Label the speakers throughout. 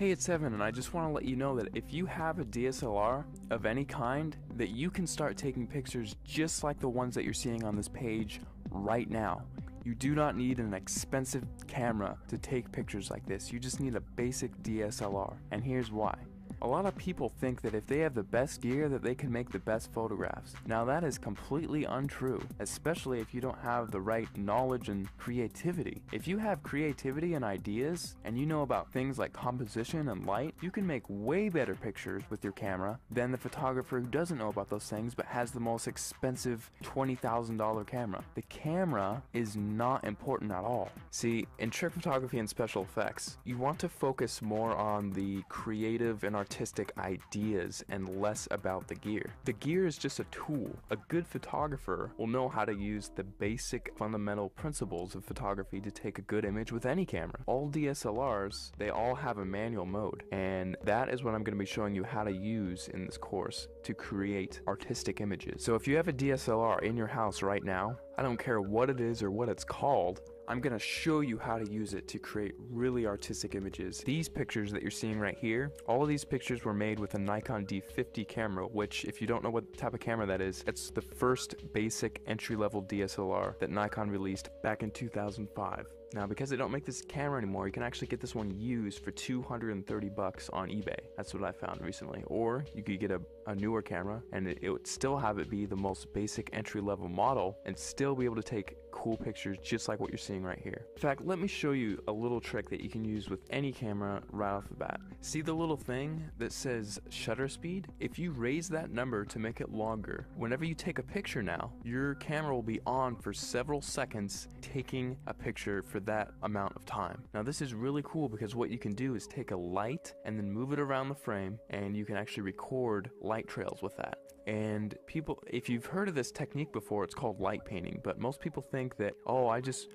Speaker 1: Hey, it's Evan, and I just want to let you know that if you have a DSLR of any kind, that you can start taking pictures just like the ones that you're seeing on this page right now. You do not need an expensive camera to take pictures like this. You just need a basic DSLR, and here's why. A lot of people think that if they have the best gear that they can make the best photographs. Now that is completely untrue, especially if you don't have the right knowledge and creativity. If you have creativity and ideas, and you know about things like composition and light, you can make way better pictures with your camera than the photographer who doesn't know about those things but has the most expensive $20,000 camera. The camera is not important at all. See, in trick photography and special effects, you want to focus more on the creative and artistic ideas and less about the gear. The gear is just a tool. A good photographer will know how to use the basic fundamental principles of photography to take a good image with any camera. All DSLRs, they all have a manual mode, and that is what I'm going to be showing you how to use in this course to create artistic images. So if you have a DSLR in your house right now, I don't care what it is or what it's called, I'm going to show you how to use it to create really artistic images. These pictures that you're seeing right here, all of these pictures were made with a Nikon D50 camera, which if you don't know what type of camera that is, it's the first basic entry-level DSLR that Nikon released back in 2005. Now, because they don't make this camera anymore, you can actually get this one used for $230 on eBay. That's what I found recently. Or you could get a newer camera and it would still have it be the most basic entry-level model and still be able to take cool pictures just like what you're seeing right here. In fact, let me show you a little trick that you can use with any camera right off the bat. See the little thing that says shutter speed? If you raise that number to make it longer, whenever you take a picture now, your camera will be on for several seconds taking a picture for that amount of time. Now this is really cool because what you can do is take a light and then move it around the frame, and you can actually record light trails with that. And people, if you've heard of this technique before, it's called light painting, but most people think that, oh, I just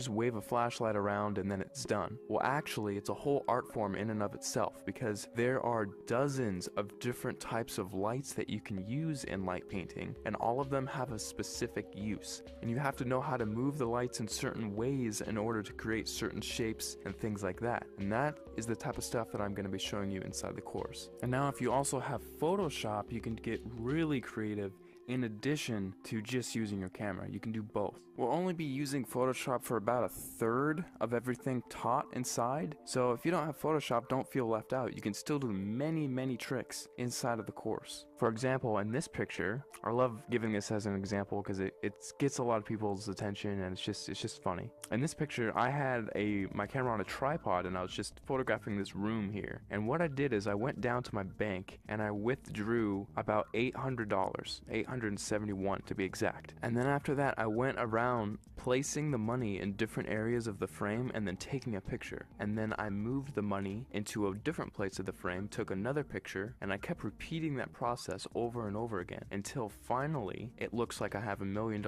Speaker 1: wave a flashlight around and then it's done. Well, actually, it's a whole art form in and of itself, because there are dozens of different types of lights that you can use in light painting, and all of them have a specific use. And you have to know how to move the lights in certain ways in order to create certain shapes and things like that. And that is the type of stuff that I'm going to be showing you inside the course. And now if you also have Photoshop, you can get really creative. In addition to just using your camera, you can do both. We'll only be using Photoshop for about a third of everything taught inside, so if you don't have Photoshop, don't feel left out. You can still do many tricks inside of the course. For example, in this picture, I love giving this as an example because it gets a lot of people's attention, and it's just funny. In this picture, I had my camera on a tripod and I was just photographing this room here. And what I did is I went down to my bank and I withdrew about $800, $871 to be exact. And then after that, I went around placing the money in different areas of the frame and then taking a picture. And then I moved the money into a different place of the frame, took another picture, and I kept repeating that process over and over again until finally it looks like I have $1 million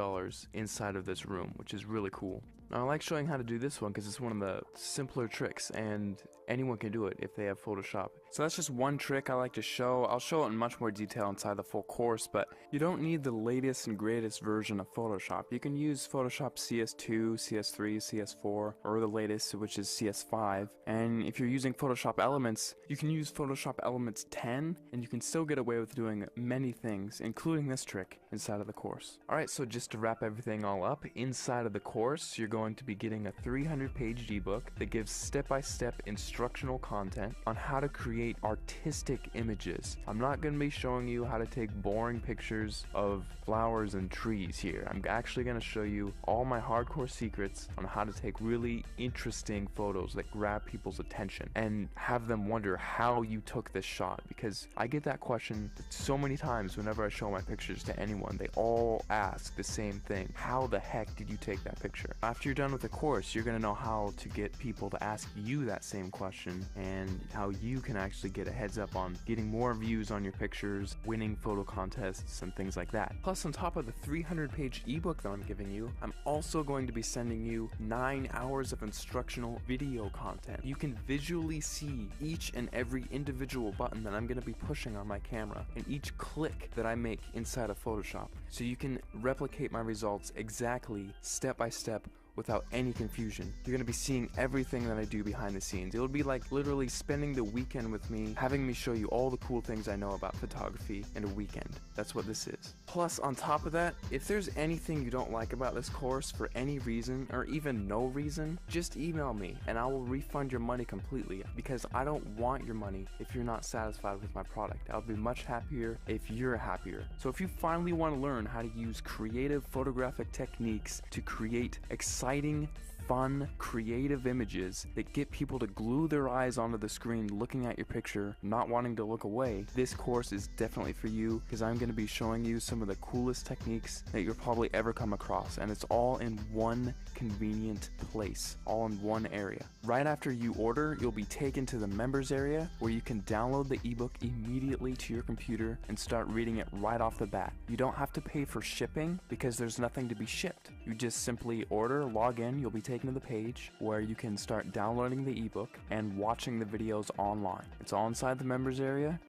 Speaker 1: inside of this room, which is really cool. Now, I like showing how to do this one because it's one of the simpler tricks and anyone can do it if they have Photoshop. So that's just one trick I like to show. I'll show it in much more detail inside the full course, but you don't need the latest and greatest version of Photoshop. You can use Photoshop CS2, CS3, CS4, or the latest, which is CS5. And if you're using Photoshop Elements, you can use Photoshop Elements 10, and you can still get away with doing many things, including this trick, inside of the course. Alright, so just to wrap everything all up, inside of the course, you're going to be getting a 300-page ebook that gives step-by-step instructional content on how to create artistic images. I'm not going to be showing you how to take boring pictures of flowers and trees here. I'm actually going to show you all my hardcore secrets on how to take really interesting photos that grab people's attention and have them wonder how you took this shot, because I get that question so many times whenever I show my pictures to anyone. They all ask the same thing: how the heck did you take that picture? After you're done with the course, you're going to know how to get people to ask you that same question and how you can actually get a heads up on getting more views on your pictures, winning photo contests, and things like that. Plus, on top of the 300-page ebook that I'm giving you, I'm also going to be sending you 9 hours of instructional video content. You can visually see each and every individual button that I'm going to be pushing on my camera and each click that I make inside of Photoshop, so you can replicate my results exactly, step by step, without any confusion. You're going to be seeing everything that I do behind the scenes. It'll be like literally spending the weekend with me, having me show you all the cool things I know about photography in a weekend. That's what this is. Plus, on top of that, if there's anything you don't like about this course for any reason, or even no reason, just email me and I will refund your money completely, because I don't want your money if you're not satisfied with my product. I'll be much happier if you're happier. So if you finally want to learn how to use creative photographic techniques to create exciting, fun, creative images that get people to glue their eyes onto the screen looking at your picture, not wanting to look away, this course is definitely for you, because I'm going to be showing you some of the coolest techniques that you'll probably ever come across, and it's all in one convenient place, all in one area. Right after you order, you'll be taken to the members area where you can download the ebook immediately to your computer and start reading it right off the bat. You don't have to pay for shipping because there's nothing to be shipped. You just simply order, log in, you'll be taken to the page where you can start downloading the ebook and watching the videos online. It's all inside the members area.